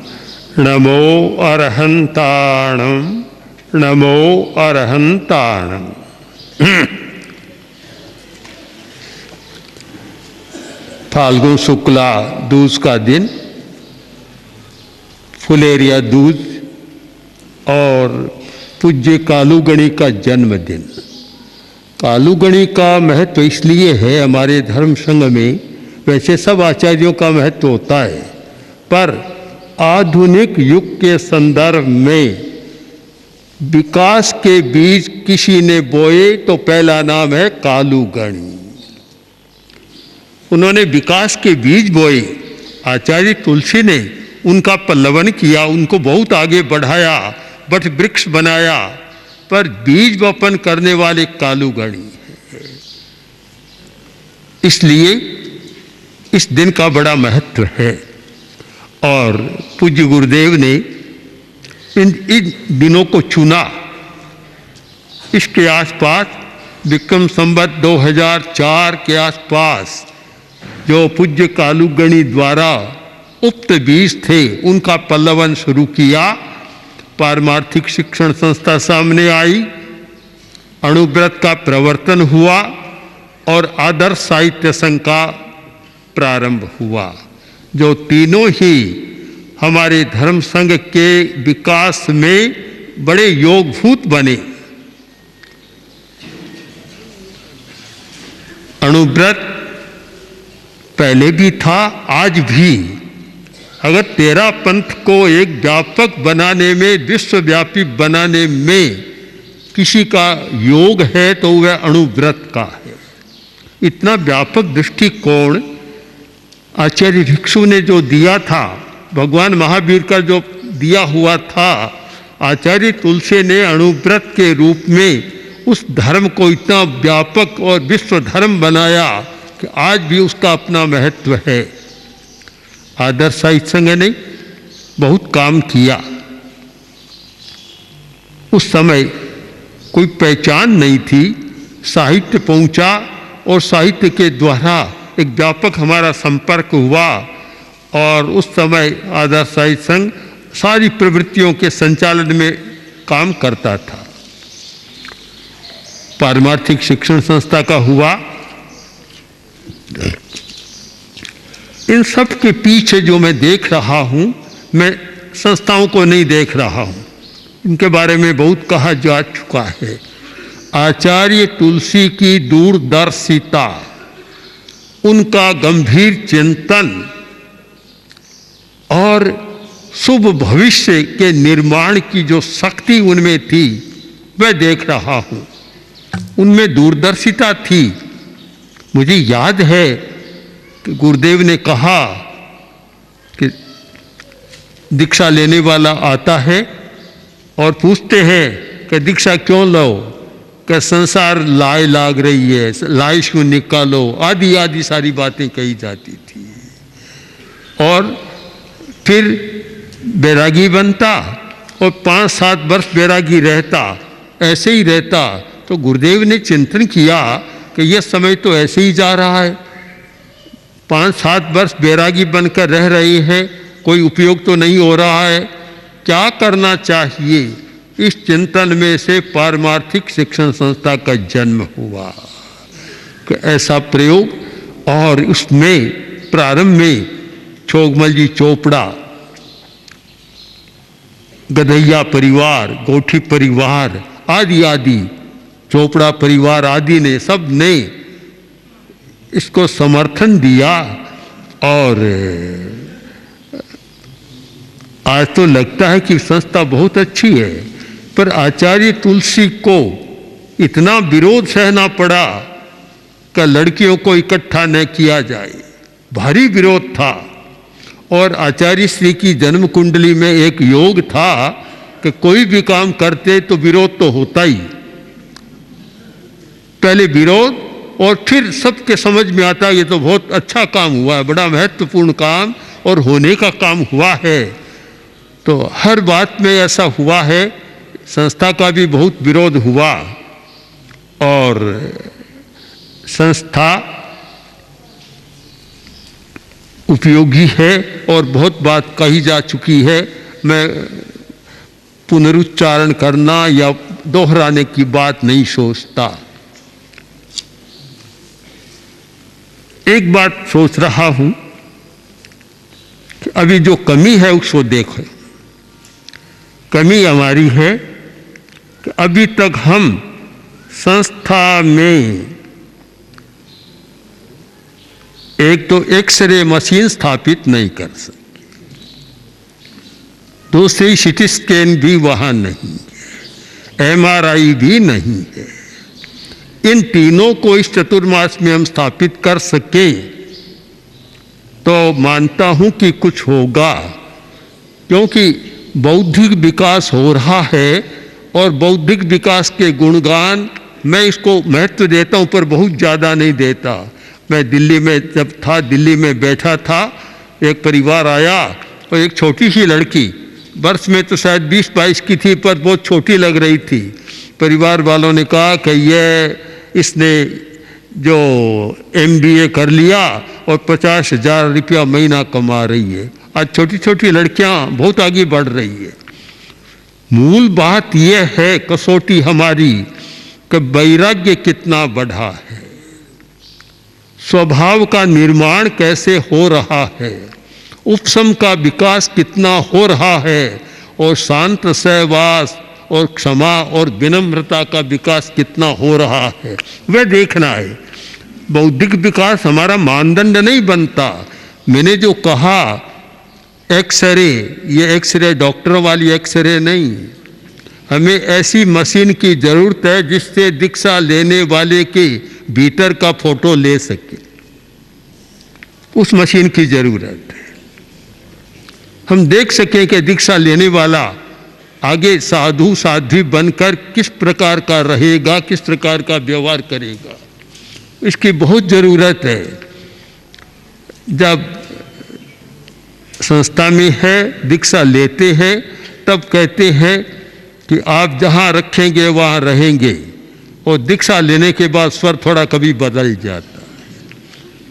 नमो अरहंताणम, नमो अरहंताणम। फाल्गुन शुक्ला दूज का दिन, फुलेरिया दूज और पूज्य कालूगणी का जन्मदिन। कालूगणी का महत्व इसलिए है हमारे धर्म संघ में, वैसे सब आचार्यों का महत्व होता है, पर आधुनिक युग के संदर्भ में विकास के बीज किसी ने बोए तो पहला नाम है कालूगणी। उन्होंने विकास के बीज बोए, आचार्य तुलसी ने उनका पल्लवन किया, उनको बहुत आगे बढ़ाया, वट वृक्ष बनाया, पर बीज वपन करने वाले कालूगणी है। इसलिए इस दिन का बड़ा महत्व है और पूज्य गुरुदेव ने इन दिनों को चुना। इसके आसपास विक्रम संवत 2004 के आसपास जो पूज्य कालूगणी द्वारा उक्त बीज थे उनका पल्लवन शुरू किया। पारमार्थिक शिक्षण संस्था सामने आई, अणुव्रत का प्रवर्तन हुआ और आदर्श साहित्य संघ का प्रारंभ हुआ, जो तीनों ही हमारे धर्म संघ के विकास में बड़े योगभूत बने। अणुव्रत पहले भी था, आज भी। अगर तेरा पंथ को एक व्यापक बनाने में, विश्वव्यापी बनाने में किसी का योग है तो वह अणुव्रत का है। इतना व्यापक दृष्टिकोण आचार्य भिक्षु ने जो दिया था, भगवान महावीर का जो दिया हुआ था, आचार्य तुलसी ने अणुव्रत के रूप में उस धर्म को इतना व्यापक और विश्व धर्म बनाया कि आज भी उसका अपना महत्व है। आदर्श साहित्य संघ ने बहुत काम किया। उस समय कोई पहचान नहीं थी, साहित्य पहुंचा और साहित्य के द्वारा एक व्यापक हमारा संपर्क हुआ और उस समय आदर्श साहित्य संघ सारी प्रवृत्तियों के संचालन में काम करता था। पारमार्थिक शिक्षण संस्था का हुआ। इन सब के पीछे जो मैं देख रहा हूं, मैं संस्थाओं को नहीं देख रहा हूं, इनके बारे में बहुत कहा जा चुका है। आचार्य तुलसी की दूरदर्शिता, उनका गंभीर चिंतन और शुभ भविष्य के निर्माण की जो शक्ति उनमें थी, वह देख रहा हूं। उनमें दूरदर्शिता थी। मुझे याद है कि गुरुदेव ने कहा कि दीक्षा लेने वाला आता है और पूछते हैं कि दीक्षा क्यों लो, कि संसार लाए लाग रही है, लाए क्यों निकालो, आदि आदि सारी बातें कही जाती थी। और फिर बैरागी बनता और 5-7 वर्ष बैरागी रहता, ऐसे ही रहता, तो गुरुदेव ने चिंतन किया कि यह समय तो ऐसे ही जा रहा है, 5-7 वर्ष बैरागी बनकर रह रहे हैं, कोई उपयोग तो नहीं हो रहा है, क्या करना चाहिए। इस चिंतन में से पारमार्थिक शिक्षण संस्था का जन्म हुआ कि ऐसा प्रयोग, और उसमें प्रारंभ में छोगमल जी चोपड़ा, गधैया परिवार, गोठी परिवार आदि आदि, चोपड़ा परिवार आदि ने, सब ने इसको समर्थन दिया। और आज तो लगता है कि संस्था बहुत अच्छी है, पर आचार्य तुलसी को इतना विरोध सहना पड़ा कि लड़कियों को इकट्ठा न किया जाए, भारी विरोध था। और आचार्य श्री की जन्म कुंडली में एक योग था कि कोई भी काम करते तो विरोध तो होता ही, पहले विरोध और फिर सबके समझ में आता ये तो बहुत अच्छा काम हुआ है, बड़ा महत्वपूर्ण काम और होने का काम हुआ है। तो हर बात में ऐसा हुआ है। संस्था का भी बहुत विरोध हुआ और संस्था उपयोगी है और बहुत बात कही जा चुकी है। मैं पुनरुच्चारण करना या दोहराने की बात नहीं सोचता। एक बात सोच रहा हूं कि अभी जो कमी है उसको देखो। कमी हमारी है कि अभी तक हम संस्था में एक तो एक्सरे मशीन स्थापित नहीं कर सके, दूसरी सीटी स्कैन भी वहां नहीं है, एमआरआई भी नहीं है। इन तीनों को इस चतुर्मास में हम स्थापित कर सके तो मानता हूं कि कुछ होगा, क्योंकि बौद्धिक विकास हो रहा है और बौद्धिक विकास के गुणगान मैं इसको महत्व देता हूं पर बहुत ज़्यादा नहीं देता। मैं दिल्ली में जब था, दिल्ली में बैठा था, एक परिवार आया और एक छोटी सी लड़की, वर्ष में तो शायद 20-22 की थी पर बहुत छोटी लग रही थी। परिवार वालों ने कहा कि इसने जो MBA कर लिया और 50,000 रुपया महीना कमा रही है। आज छोटी छोटी लड़कियां बहुत आगे बढ़ रही है। मूल बात यह है, कसौटी हमारी, कि वैराग्य कितना बढ़ा है, स्वभाव का निर्माण कैसे हो रहा है, उपशम का विकास कितना हो रहा है, और शांत सहवास और क्षमा और विनम्रता का विकास कितना हो रहा है, वह देखना है। बौद्धिक विकास हमारा मानदंड नहीं बनता। मैंने जो कहा एक्सरे, ये एक्सरे डॉक्टर वाली एक्सरे नहीं, हमें ऐसी मशीन की ज़रूरत है जिससे दीक्षा लेने वाले के भीतर का फोटो ले सके, उस मशीन की ज़रूरत है। हम देख सकें कि दीक्षा लेने वाला आगे साधु साध्वी बनकर किस प्रकार का रहेगा, किस प्रकार का व्यवहार करेगा, इसकी बहुत ज़रूरत है। जब संस्था में है, दीक्षा लेते हैं, तब कहते हैं कि आप जहाँ रखेंगे वहाँ रहेंगे, और दीक्षा लेने के बाद स्वर थोड़ा कभी बदल जाता है।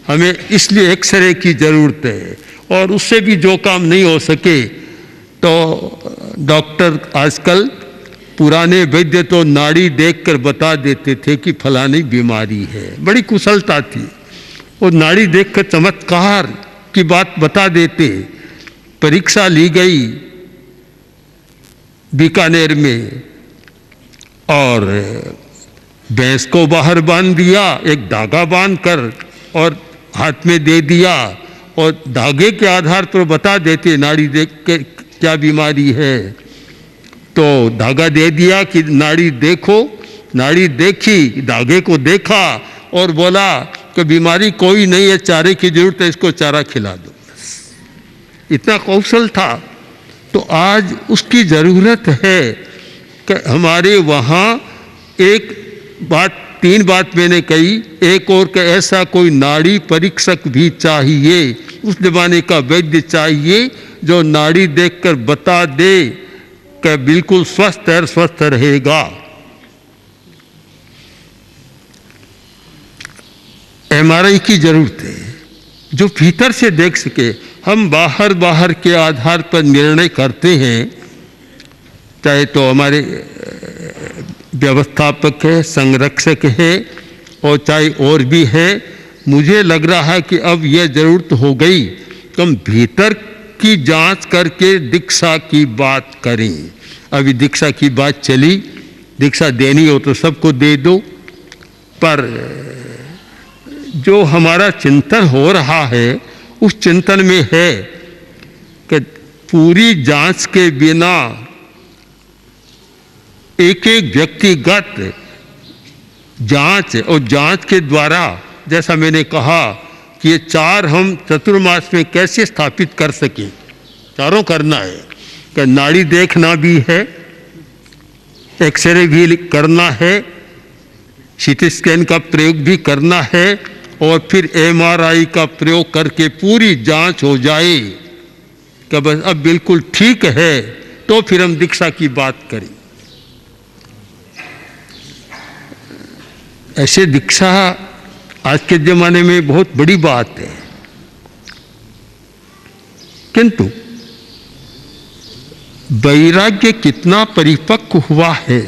हमें इसलिए एक्सरे की ज़रूरत है, और उससे भी जो काम नहीं हो सके तो डॉक्टर आजकल, पुराने वैद्य तो नाड़ी देखकर बता देते थे कि फलानी बीमारी है, बड़ी कुशलता थी, और नाड़ी देखकर चमत्कार की बात बता देते। परीक्षा ली गई बीकानेर में और भैंस को बाहर बांध दिया, एक धागा बांध कर और हाथ में दे दिया, और धागे के आधार पर बता देते नाड़ी देख के क्या बीमारी है। तो धागा दे दिया कि नाड़ी देखो, नाड़ी देखी, धागे को देखा और बोला कि बीमारी कोई नहीं है, चारे की जरूरत है, इसको चारा खिला दो। इतना कौशल था। तो आज उसकी ज़रूरत है कि हमारे वहाँ एक बात, 3 बात मैंने कही, एक और कि ऐसा कोई नाड़ी परीक्षक भी चाहिए, उस ज़माने का वैद्य चाहिए जो नाड़ी देखकर बता दे कि बिल्कुल स्वस्थ और स्वस्थ रहेगा। एमआरआई की जरूरत है जो भीतर से देख सके। हम बाहर के आधार पर निर्णय करते हैं, चाहे तो हमारे व्यवस्थापक है, संरक्षक है और चाहे और भी है। मुझे लग रहा है कि अब यह जरूरत हो गई कि हम भीतर की जांच करके दीक्षा की बात करें। अभी दीक्षा की बात चली, दीक्षा देनी हो तो सबको दे दो, पर जो हमारा चिंतन हो रहा है उस चिंतन में है कि पूरी जांच के बिना एक एक व्यक्तिगत जांच और जांच के द्वारा, जैसा मैंने कहा कि ये 4 हम चतुर्मास में कैसे स्थापित कर सकें, चारों करना है कि नाड़ी देखना भी है, एक्सरे भी करना है, सीटी स्कैन का प्रयोग भी करना है और फिर एमआरआई का प्रयोग करके पूरी जांच हो जाए कि बस अब बिल्कुल ठीक है, तो फिर हम दीक्षा की बात करें। ऐसे दीक्षा आज के ज़माने में बहुत बड़ी बात है, किंतु वैराग्य कितना परिपक्व हुआ है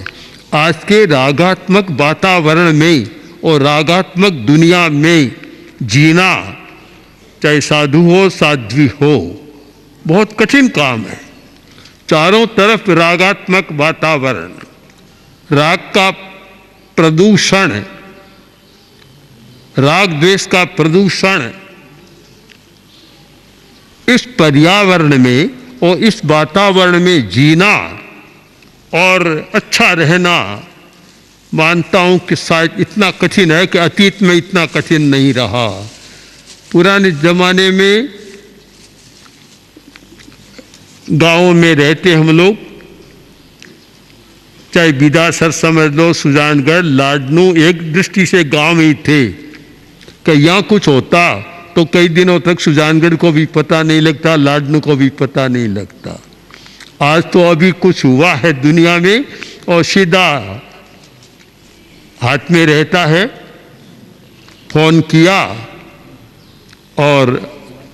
आज के रागात्मक वातावरण में और रागात्मक दुनिया में जीना, चाहे साधु हो साध्वी हो, बहुत कठिन काम है। चारों तरफ रागात्मक वातावरण, राग का प्रदूषण, राग द्वेष का प्रदूषण, इस पर्यावरण में और इस वातावरण में जीना और अच्छा रहना, मानता हूं कि शायद इतना कठिन है कि अतीत में इतना कठिन नहीं रहा। पुराने जमाने में गांवों में रहते हम लोग, चाहे बिदासर समझ लो, सुजानगढ़, लाडनू, एक दृष्टि से गांव ही थे कि यहाँ कुछ होता तो कई दिनों तक सुजानगढ़ को भी पता नहीं लगता, लाडनू को भी पता नहीं लगता। आज तो अभी कुछ हुआ है दुनिया में और सीधा हाथ में रहता है, फोन किया और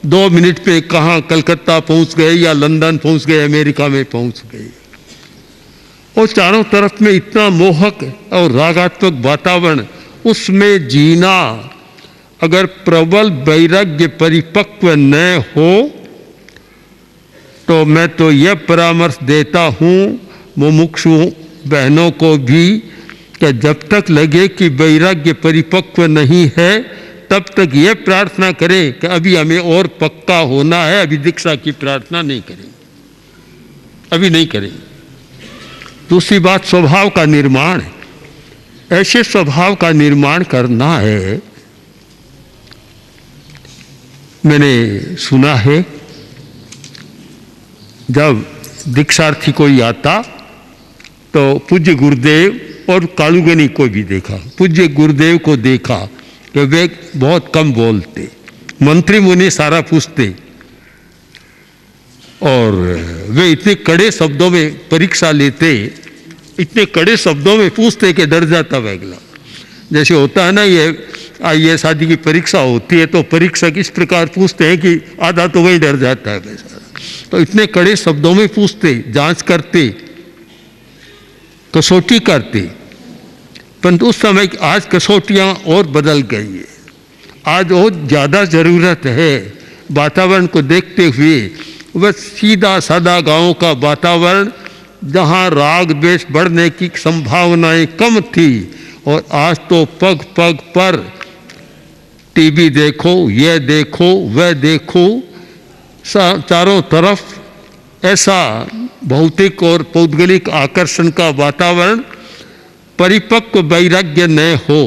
2 मिनट पे कहाँ कलकत्ता पहुंच गए या लंदन पहुंच गए, अमेरिका में पहुंच गए। और चारों तरफ में इतना मोहक और रागात्मक वातावरण, उसमें जीना, अगर प्रबल वैराग्य परिपक्व न हो तो मैं तो यह परामर्श देता हूँ मुमुक्षु बहनों को भी कि जब तक लगे कि वैराग्य परिपक्व नहीं है तब तक यह प्रार्थना करें कि अभी हमें और पक्का होना है, अभी दीक्षा की प्रार्थना नहीं करें, अभी नहीं करें। दूसरी बात स्वभाव का निर्माण है, ऐसे स्वभाव का निर्माण करना है। मैंने सुना है जब दीक्षार्थी कोई आता तो पूज्य गुरुदेव और कालुगनी को भी देखा, पूज्य गुरुदेव को देखा कि वे बहुत कम बोलते, मंत्री मुनि सारा पूछते और वे इतने कड़े शब्दों में परीक्षा लेते, इतने कड़े शब्दों में पूछते कि डर जाता अगला। जैसे होता है ना, ये IAS आदि की परीक्षा होती है तो परीक्षक इस प्रकार पूछते हैं कि आधा तो वही डर जाता है बेचारा। तो इतने कड़े शब्दों में पूछते, जांच करते, कसौटी करते। परंतु उस समय आज कसौटियाँ और बदल गई है, आज और ज़्यादा ज़रूरत है वातावरण को देखते हुए। बस सीधा सादा गाँव का वातावरण जहाँ राग द्वेष बढ़ने की संभावनाएं कम थी, और आज तो पग पग पर टीवी देखो, ये देखो, वह देखो, चारों तरफ ऐसा भौतिक और पौद्गलिक आकर्षण का वातावरण। परिपक्व वैराग्य न हो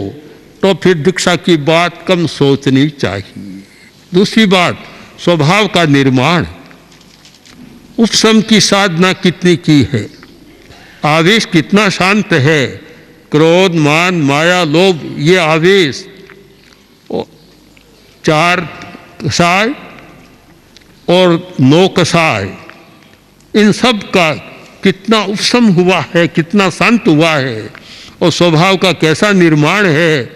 तो फिर दीक्षा की बात कम सोचनी चाहिए। दूसरी बात, स्वभाव का निर्माण, उपशम की साधना कितनी की है, आवेश कितना शांत है, क्रोध मान माया लोभ ये आवेश, 4 कसाय और 9 कसाय, इन सब का कितना उपशम हुआ है, कितना शांत हुआ है, और स्वभाव का कैसा निर्माण है।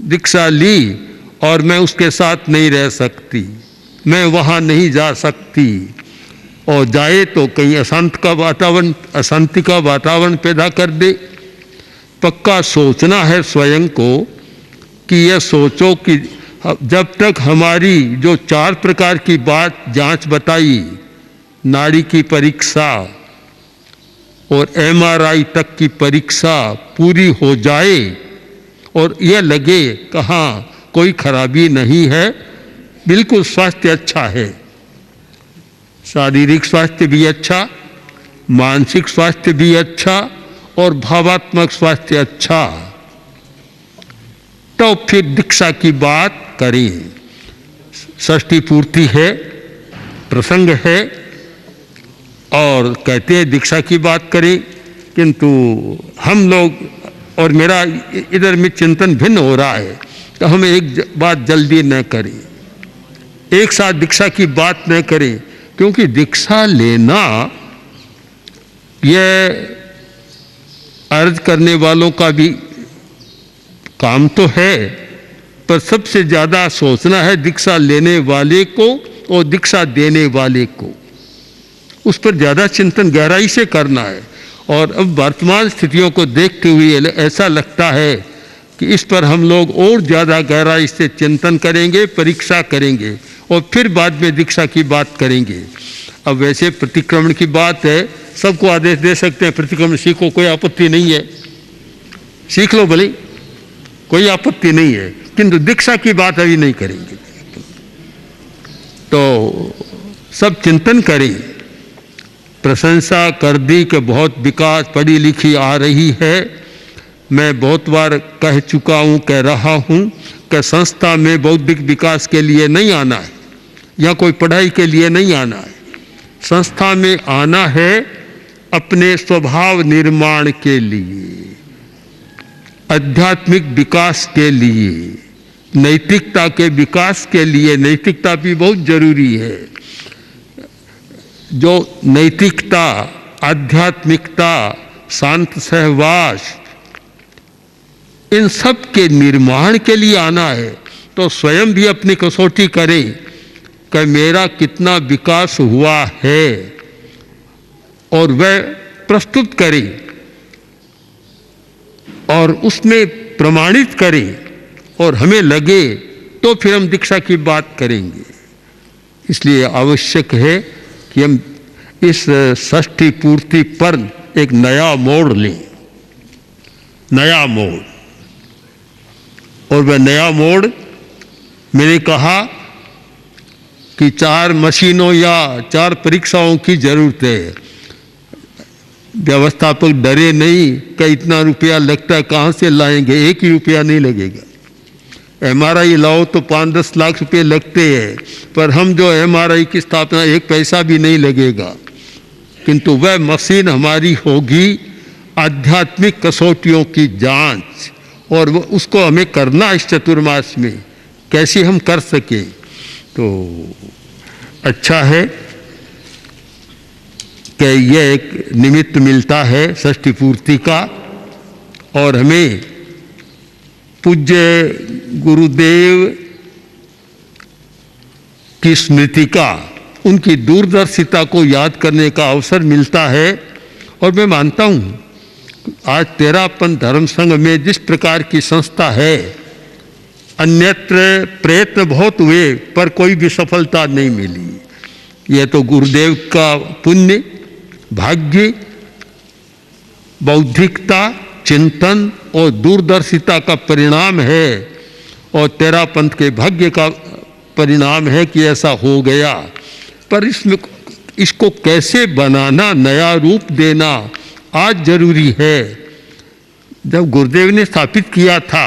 दीक्षा ली और मैं उसके साथ नहीं रह सकती, मैं वहाँ नहीं जा सकती, और जाए तो कहीं अशांति का वातावरण पैदा कर दे। पक्का सोचना है स्वयं को कि यह सोचो कि जब तक हमारी जो 4 प्रकार की बात जांच बताई, नाड़ी की परीक्षा और MRI तक की परीक्षा पूरी हो जाए और यह लगे कहाँ कोई खराबी नहीं है, बिल्कुल स्वास्थ्य अच्छा है, शारीरिक स्वास्थ्य भी अच्छा, मानसिक स्वास्थ्य भी अच्छा और भावात्मक स्वास्थ्य अच्छा, तो फिर दीक्षा की बात करें। षष्ठी पूर्ति है, प्रसंग है और कहते हैं दीक्षा की बात करें, किंतु हम लोग और मेरा इधर में चिंतन भिन्न हो रहा है, तो हम एक बात जल्दी न करें, एक साथ दीक्षा की बात न करें, क्योंकि दीक्षा लेना यह अर्ज करने वालों का भी काम तो है, पर सबसे ज़्यादा सोचना है दीक्षा लेने वाले को और दीक्षा देने वाले को, उस पर ज़्यादा चिंतन गहराई से करना है। और अब वर्तमान स्थितियों को देखते हुए ऐसा लगता है कि इस पर हम लोग और ज़्यादा गहराई से चिंतन करेंगे, परीक्षा करेंगे और फिर बाद में दीक्षा की बात करेंगे। अब वैसे प्रतिक्रमण की बात है, सबको आदेश दे सकते हैं प्रतिक्रमण सीखो, कोई आपत्ति नहीं है, सीख लो भले, कोई आपत्ति नहीं है, किंतु दीक्षा की बात अभी नहीं करेंगे। तो सब चिंतन करें। प्रशंसा कर दी कि बहुत विकास पढ़ी लिखी आ रही है। मैं बहुत बार कह चुका हूँ, कह रहा हूँ कि संस्था में बौद्धिक विकास के लिए नहीं आना है या कोई पढ़ाई के लिए नहीं आना है। संस्था में आना है अपने स्वभाव निर्माण के लिए, आध्यात्मिक विकास के लिए, नैतिकता के विकास के लिए। नैतिकता भी बहुत जरूरी है। जो नैतिकता, आध्यात्मिकता, शांत सहवास, इन सब के निर्माण के लिए आना है, तो स्वयं भी अपनी कसौटी करें कि मेरा कितना विकास हुआ है और वह प्रस्तुत करें और उसमें प्रमाणित करें, और हमें लगे तो फिर हम दीक्षा की बात करेंगे। इसलिए आवश्यक है कि हम इस षष्ठी पूर्ति पर एक नया मोड़ लें, नया मोड़। और वह नया मोड़, मैंने कहा कि 4 मशीनों या 4 परीक्षाओं की जरूरत है। व्यवस्थापक डरे नहीं कि इतना रुपया लगता है, कहाँ से लाएंगे, 1 ही रुपया नहीं लगेगा। MRI लाओ तो 5-10 लाख रुपए लगते हैं, पर हम जो MRI की स्थापना 1 पैसा भी नहीं लगेगा, किंतु वह मशीन हमारी होगी आध्यात्मिक कसौटियों की जांच, और वो उसको हमें करना इस चतुर्मास में, कैसे हम कर सकें। तो अच्छा है कि यह एक निमित्त मिलता है षष्ठी पूर्ति का, और हमें पूज्य गुरुदेव की स्मृति का, उनकी दूरदर्शिता को याद करने का अवसर मिलता है। और मैं मानता हूँ आज तेरापन धर्म संघ में जिस प्रकार की संस्था है, अन्यत्र प्रयत्न बहुत हुए पर कोई भी सफलता नहीं मिली। यह तो गुरुदेव का पुण्य, भाग्य, बौद्धिकता, चिंतन और दूरदर्शिता का परिणाम है, और तेरापंथ के भाग्य का परिणाम है कि ऐसा हो गया। पर इसको कैसे बनाना, नया रूप देना आज जरूरी है। जब गुरुदेव ने स्थापित किया था,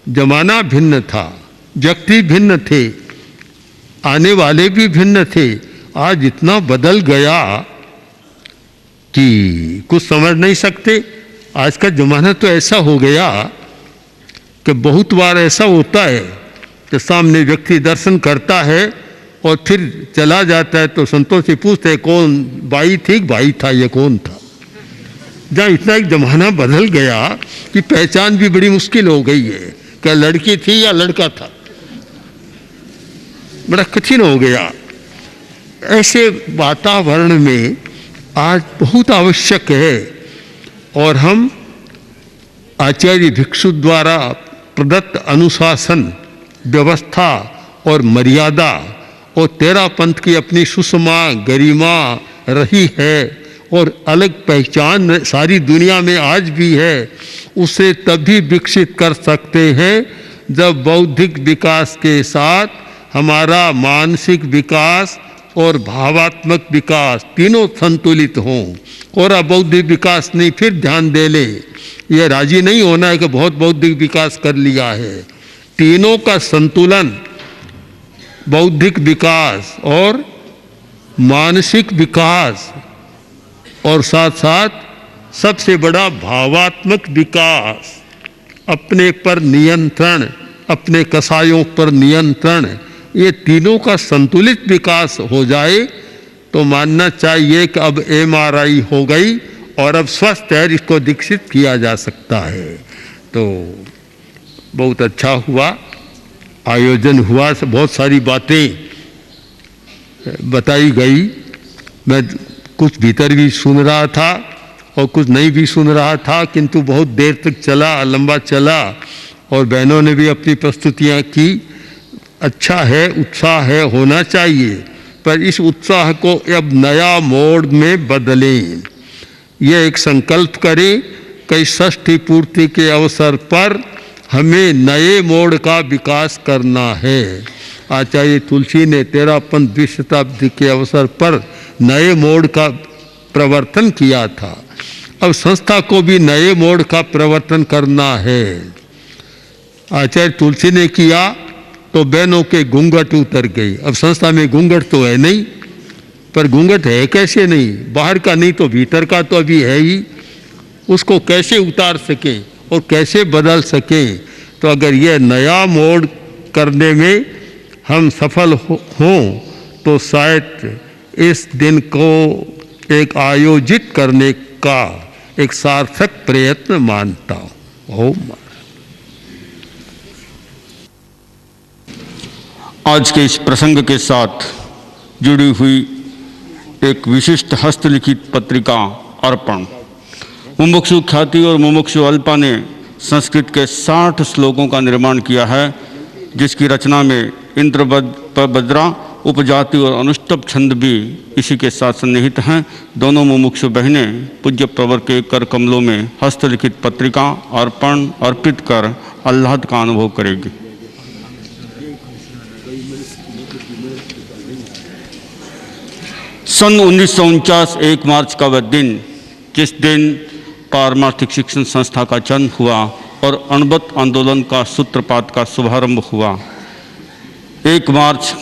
जमाना भिन्न था, व्यक्ति भिन्न थे, आने वाले भी भिन्न थे। आज इतना बदल गया कि कुछ समझ नहीं सकते। आज का जमाना तो ऐसा हो गया कि बहुत बार ऐसा होता है कि सामने व्यक्ति दर्शन करता है और फिर चला जाता है तो संतों से पूछते कौन बाई थी, भाई था, ये कौन था। जहाँ इतना एक जमाना बदल गया कि पहचान भी बड़ी मुश्किल हो गई है, क्या लड़की थी या लड़का था, बड़ा कठिन हो गया। ऐसे वातावरण में आज बहुत आवश्यक है और हम आचार्य भिक्षु द्वारा प्रदत्त अनुशासन, व्यवस्था और मर्यादा और तेरा पंथ की अपनी सुषमा गरिमा रही है और अलग पहचान सारी दुनिया में आज भी है, उसे तभी विकसित कर सकते हैं जब बौद्धिक विकास के साथ हमारा मानसिक विकास और भावात्मक विकास तीनों संतुलित हों। और अब बौद्धिक विकास नहीं फिर ध्यान दे ले, यह राजी नहीं होना है कि बहुत बौद्धिक विकास कर लिया है। तीनों का संतुलन, बौद्धिक विकास और मानसिक विकास और साथ साथ सबसे बड़ा भावात्मक विकास, अपने पर नियंत्रण, अपने कसायों पर नियंत्रण, ये तीनों का संतुलित विकास हो जाए तो मानना चाहिए कि अब MRI हो गई और अब स्वस्थ है, इसको विकसित किया जा सकता है। तो बहुत अच्छा हुआ, आयोजन हुआ, बहुत सारी बातें बताई गई। मैं कुछ भीतर भी सुन रहा था और कुछ नहीं भी सुन रहा था, किंतु बहुत देर तक चला, लंबा चला और बहनों ने भी अपनी प्रस्तुतियाँ की। अच्छा है, उत्साह है, होना चाहिए, पर इस उत्साह को अब नया मोड में बदलें। यह एक संकल्प करें कि षष्ठी पूर्ति के अवसर पर हमें नए मोड का विकास करना है। आचार्य तुलसी ने 13वीं शताब्दी के अवसर पर नए मोड का प्रवर्तन किया था। अब संस्था को भी नए मोड का प्रवर्तन करना है। आचार्य तुलसी ने किया तो बहनों के घूंघट उतर गई। अब संस्था में घूंघट तो है नहीं, पर घूंघट है कैसे नहीं, बाहर का नहीं तो भीतर का तो अभी है ही, उसको कैसे उतार सकें और कैसे बदल सकें। तो अगर यह नया मोड करने में हम सफल हों तो शायद इस दिन को एक आयोजित करने का एक सार्थक प्रयत्न मानता हूँ। ओम। आज के इस प्रसंग के साथ जुड़ी हुई एक विशिष्ट हस्तलिखित पत्रिका अर्पण। मुमुक्षु ख्याति और मुमुक्षु अल्पा ने संस्कृत के 60 श्लोकों का निर्माण किया है, जिसकी रचना में इंद्रभद्रा, उपजाति और अनुष्टुप छंद भी इसी के साथ सन्निहित हैं। दोनों मुमुक्षु बहनें पूज्य प्रवर के कर कमलों में हस्तलिखित पत्रिका अर्पण अर्पित कर आह्लाद का अनुभव करेगी। सन 1949 1 मार्च का वह दिन, जिस दिन पारमार्थिक शिक्षण संस्था का जन्म हुआ और अणबत आंदोलन का सूत्रपात का शुभारंभ हुआ। 1 मार्च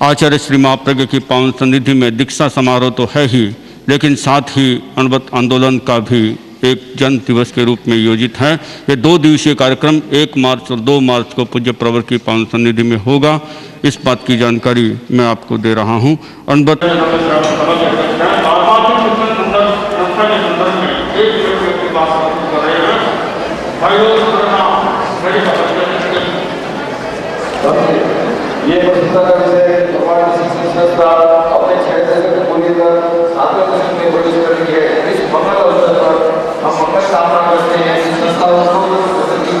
आचार्य श्री महाप्रज्ञ की पावन सन्निधि में दीक्षा समारोह तो है ही, लेकिन साथ ही अणबत आंदोलन का भी एक जन्म दिवस के रूप में योजित है। ये 2 दिवसीय कार्यक्रम 1 मार्च और 2 मार्च को पूज्य प्रवर की पावन सन्निधि में होगा। इस बात की जानकारी मैं आपको दे रहा हूँ। अणबत ये पुस्तक अपने क्षेत्र से पूरी तरह में प्रवेश करेंगे। इस मंगल अवसर पर हम मंगल कामना करते हैं। इस संस्था की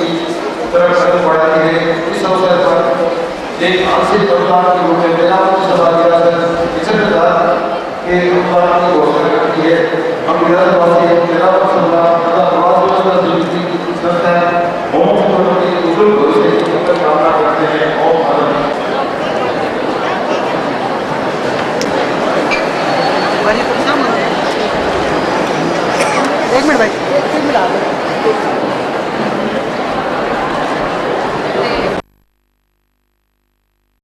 तरफ से बढ़ाती है। इस अवसर पर एक आंशिक अनुदान के रूप में बेलापुर सभा के अनुदान की घोषणा करती है। हम बेलापुर सभा संस्था उज्ज्वल भविष्य की कामना करते हैं। एक मिनट भाई, एक मिनट।